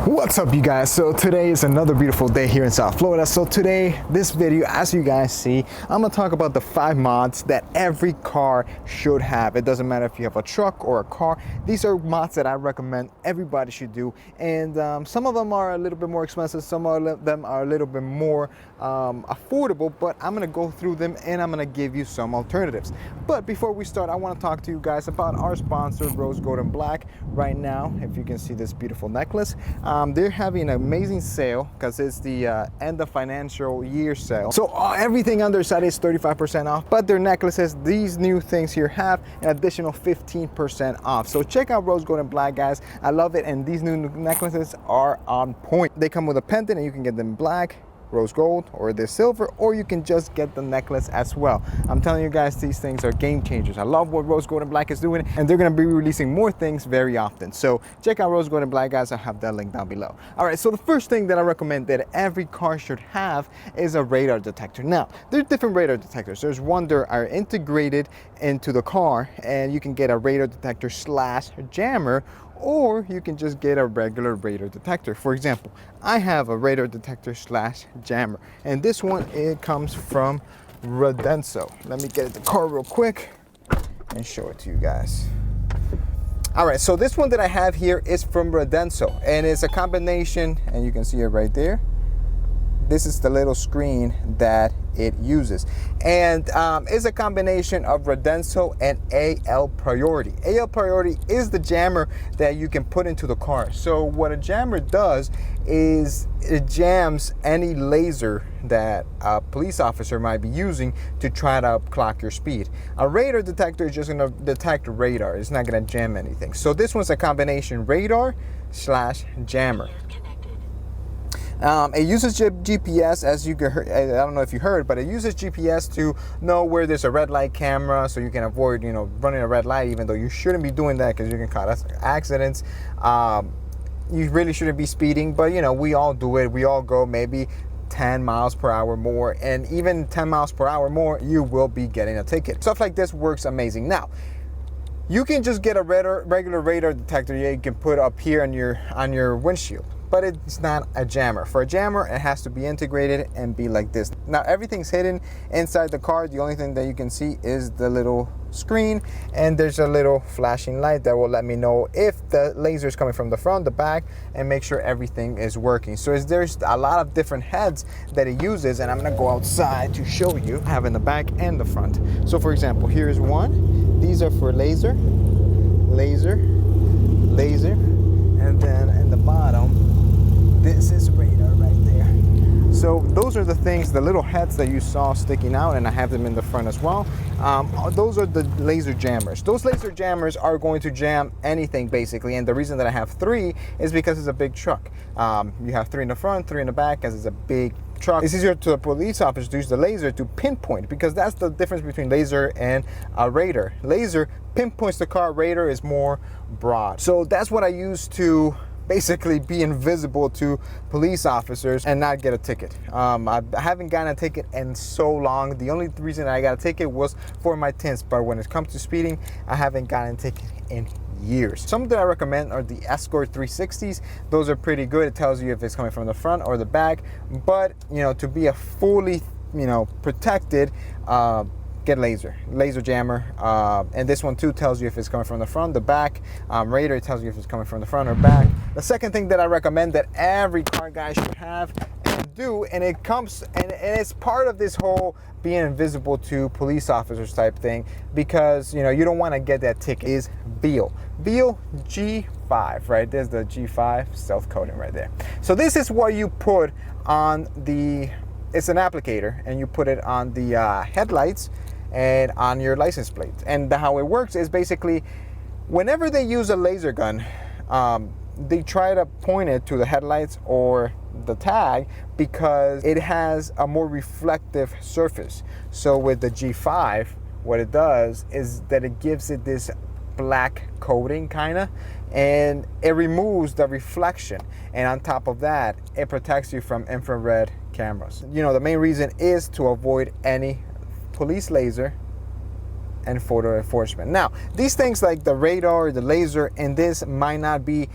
What's up, you guys? So today is another beautiful day here in South Florida. So today, this video, as you guys see, I'm gonna talk about the 5 mods that every car should have. It doesn't matter if you have a truck or a car. These are mods that I recommend everybody should do. And some of them are a little bit more expensive. Some of them are a little bit more affordable, but I'm gonna go through them and I'm gonna give you some alternatives. But before we start, I wanna talk to you guys about our sponsor, Rose Gold and Black. Right now, if you can see this beautiful necklace, they're having an amazing sale because it's the end of financial year sale. So everything on their site is 35% off, but their necklaces, these new things here, have an additional 15% off. So check out Rose Gold and Black, guys. I love it, and these new necklaces are on point. They come with a pendant, and you can get them black, rose gold, or this silver, or you can just get the necklace as well. I'm telling you guys, these things are game changers. I love what Rose Gold and Black is doing, and they're going to be releasing more things very often. So check out Rose Gold and Black, guys. I'll have that link down below. All right, so the first thing that I recommend that every car should have is a radar detector. Now, there's different radar detectors. There's one that are integrated into the car, and you can get a radar detector slash jammer, or you can just get a regular radar detector. For example, I have a radar detector slash jammer, and this one, it comes from Radenso. Let me get the car real quick and show it to you guys. All right, so this one that I have here is from Radenso, and it's a combination, and you can see it right there. This is the little screen that it uses, and it's a combination of Radenso and AL Priority. AL Priority is the jammer that you can put into the car. So what a jammer does is it jams any laser that a police officer might be using to try to clock your speed. A radar detector is just going to detect radar. It's not going to jam anything. So this one's a combination radar slash jammer. It uses GPS, as you can hear. I don't know if you heard, but it uses GPS to know where there's a red light camera, so you can avoid, running a red light, even though you shouldn't be doing that because you can cause accidents. You really shouldn't be speeding, but we all do it. We all go maybe 10 miles per hour more, and even 10 miles per hour more, you will be getting a ticket. Stuff like this works amazing. Now, you can just get a regular radar detector you can put up here on your windshield, but it's not a jammer. For a jammer, it has to be integrated and be like this. Now, everything's hidden inside the car. The only thing that you can see is the little screen, and there's a little flashing light that will let me know if the laser is coming from the front, the back, and make sure everything is working. So there's a lot of different heads that it uses, and I'm gonna go outside to show you. I have in the back and the front. So for example, here's one. These are for laser, laser, laser, and then in the bottom, this is radar right there. So those are the things, the little heads that you saw sticking out, and I have them in the front as well. Those are the laser jammers. Those laser jammers are going to jam anything basically, and the reason that I have 3 is because it's a big truck. You have 3 in the front, 3 in the back, as it's a big truck. It's easier to a police officer to use the laser to pinpoint, because that's the difference between laser and a radar. Laser pinpoints the car, radar is more broad. So that's what I use to basically be invisible to police officers and not get a ticket. I haven't gotten a ticket in so long. The only reason I got a ticket was for my tints, but when it comes to speeding, I haven't gotten a ticket in years. Some that I recommend are the Escort 360s. Those are pretty good. It tells you if it's coming from the front or the back, but to be a fully protected, get laser jammer, and this one too tells you if it's coming from the front, the back. Radar tells you if it's coming from the front or back. The second thing that I recommend that every car guy should have and do, and it comes and it's part of this whole being invisible to police officers type thing, because you don't want to get that ticket, is Beal G5, right? There's the G5 stealth coating right there. So this is what you put on the, it's an applicator, and you put it on the headlights and on your license plate. And how it works is basically, whenever they use a laser gun, they try to point it to the headlights or the tag because it has a more reflective surface. So with the G5, what it does is that it gives it this black coating kinda, and it removes the reflection, and on top of that, it protects you from infrared cameras. The main reason is to avoid any police laser and photo enforcement. Now, these things like the radar, the laser, and this might not be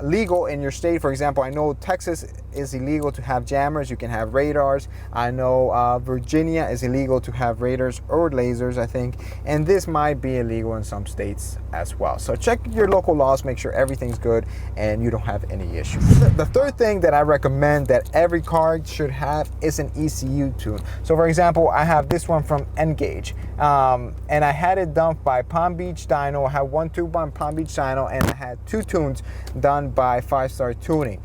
legal in your state. For example, I know Texas is illegal to have jammers. You can have radars. I know Virginia is illegal to have radars or lasers, I think, and this might be illegal in some states as well. So check your local laws, make sure everything's good and you don't have any issues. The third thing that I recommend that every car should have is an ECU tune. So for example, I have this one from Engage, and I had it done by Palm Beach Dyno. I had one tune by Palm Beach Dyno, and I had 2 tunes done by 5 Star Tuning.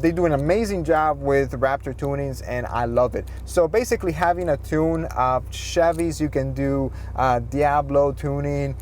They do an amazing job with Raptor tunings, and I love it. So basically, having a tune of Chevys, you can do Diablo tuning.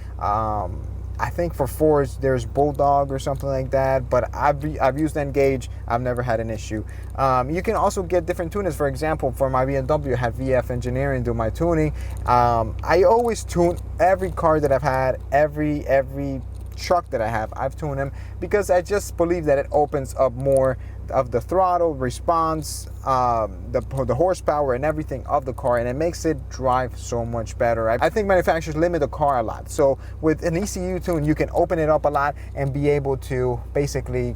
I think for Fords there's Bulldog or something like that, but I've used Engage. I've never had an issue. You can also get different tuners. For example, for my BMW, I had VF Engineering do my tuning. I always tune every car that I've had, every truck that I have, I've tuned them, because I just believe that it opens up more of the throttle response, the horsepower and everything of the car, and it makes it drive so much better. I think manufacturers limit the car a lot. So with an ECU tune, you can open it up a lot and be able to basically,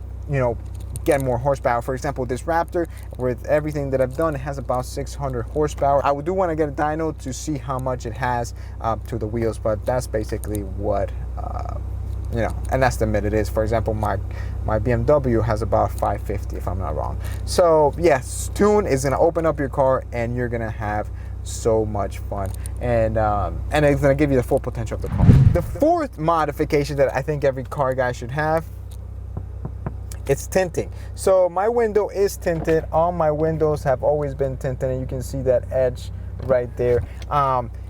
get more horsepower. For example, this Raptor, with everything that I've done, it has about 600 horsepower. I do want to get a dyno to see how much it has to the wheels, but that's basically what an estimate it is. For example, my BMW has about 550, if I'm not wrong. So yes, tune is going to open up your car and you're going to have so much fun, and it's going to give you the full potential of the car. The fourth modification that I think every car guy should have, it's tinting. So my window is tinted. All my windows have always been tinted, and you can see that edge right there.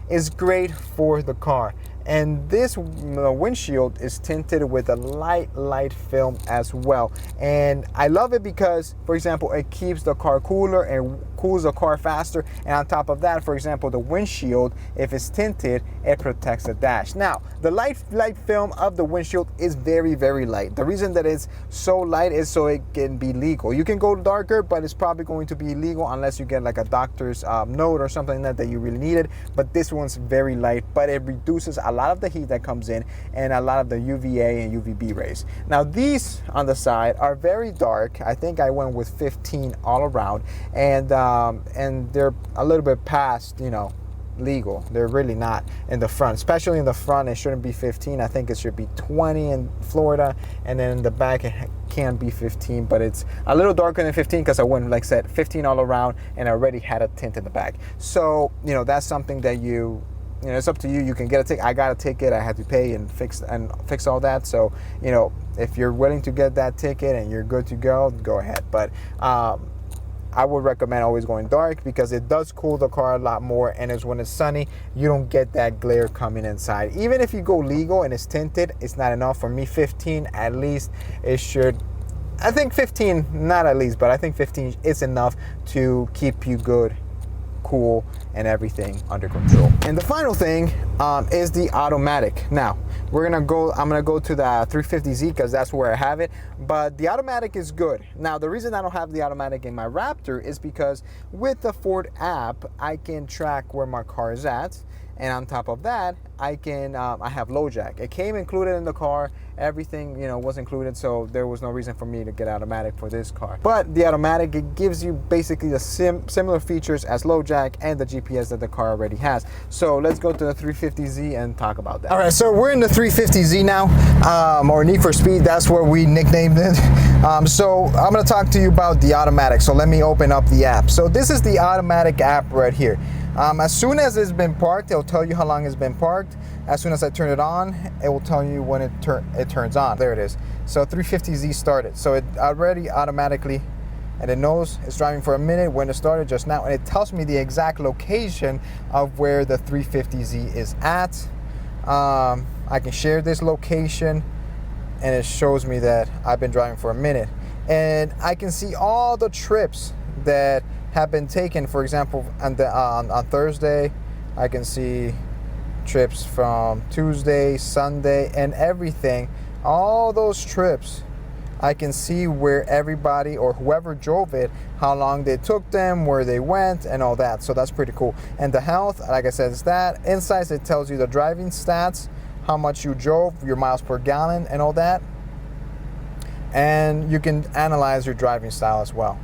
Is great for the car. And this windshield is tinted with a light film as well. And I love it because, for example, it keeps the car cooler and cools the car faster. And on top of that, for example, the windshield, if it's tinted, it protects the dash. Now, the light film of the windshield is very, very light. The reason that it's so light is so it can be legal. You can go darker, but it's probably going to be illegal unless you get like a doctor's note or something like that you really needed. But this one's very light, but it reduces a lot of the heat that comes in and a lot of the UVA and UVB rays. Now these on the side are very dark. I think I went with 15 all around, and they're a little bit past, legal. They're really not in the front, especially in the front. It shouldn't be 15. I think it should be 20 in Florida, and then in the back it can be 15, but it's a little darker than 15 because I went, like I said, 15 all around, and I already had a tint in the back. So that's something that it's up to you. You can get a ticket. I got a ticket. I had to pay and fix all that. So if you're willing to get that ticket and you're good to go ahead. But I would recommend always going dark because it does cool the car a lot more, and it's when it's sunny, you don't get that glare coming inside. Even if you go legal and it's tinted, it's not enough. For me, 15 at least, it should. I think 15, not at least, but I think 15 is enough to keep you good, cool, and everything under control. And the final thing is the automatic. Now I'm gonna go to the 350Z because that's where I have it, but the automatic is good. Now the reason I don't have the automatic in my Raptor is because with the Ford app I can track where my car is at, and on top of that I have low jack. It came included in the car, everything was included, so there was no reason for me to get automatic for this car. But the automatic, it gives you basically the similar features as low jack and the GPS that the car already has. So let's go to the 350Z and talk about that. All right, so we're in the 350Z now, or Need for Speed, that's what we nicknamed it. So I'm gonna talk to you about the automatic. So let me open up the app. So this is the automatic app right here. As soon as it's been parked, it'll tell you how long it's been parked. As soon as I turn it on, it will tell you when it turns on. There it is. So 350Z started. So it already automatically, and it knows it's driving for a minute when it started just now, and it tells me the exact location of where the 350Z is at. I can share this location, and it shows me that I've been driving for a minute. And I can see all the trips that have been taken. For example, on Thursday, I can see trips from Tuesday, Sunday, and everything. All those trips, I can see where everybody or whoever drove it, how long they took them, where they went, and all that. So that's pretty cool. And the health, like I said, is that. Insights, it tells you the driving stats, how much you drove, your miles per gallon, and all that. and you can analyze your driving style as well.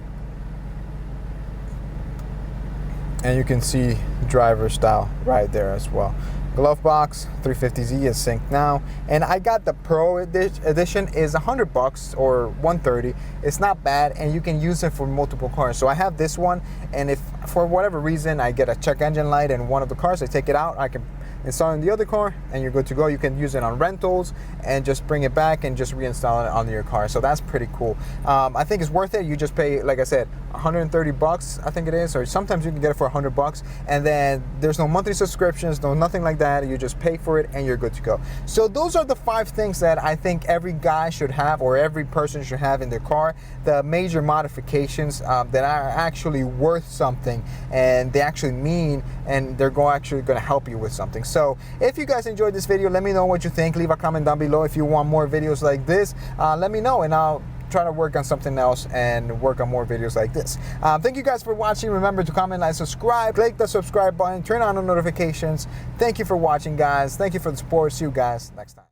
And you can see driver style right there as well. Glove box, 350Z is synced now, and I got the Pro edition. Is $100 or 130. It's not bad, and you can use it for multiple cars. So I have this one, and if for whatever reason I get a check engine light in one of the cars, I take it out, I can install it in the other car, and you're good to go. You can use it on rentals and just bring it back and just reinstall it on your car. So that's pretty cool. I think it's worth it. You just pay, like I said, $130, I think it is, or sometimes you can get it for $100, and then there's no monthly subscriptions, no nothing like that. You just pay for it and you're good to go. So those are the 5 things that I think every guy should have, or every person should have in their car. The major modifications that are actually worth something, and they actually mean, and they're actually going to help you with something. So if you guys enjoyed this video, let me know what you think. Leave a comment down below. If you want more videos like this, let me know, and I'll try to work on something else and work on more videos like this. Thank you guys for watching. Remember to comment, like, subscribe, click the subscribe button, turn on the notifications. Thank you for watching, guys. Thank you for the support. See you guys next time.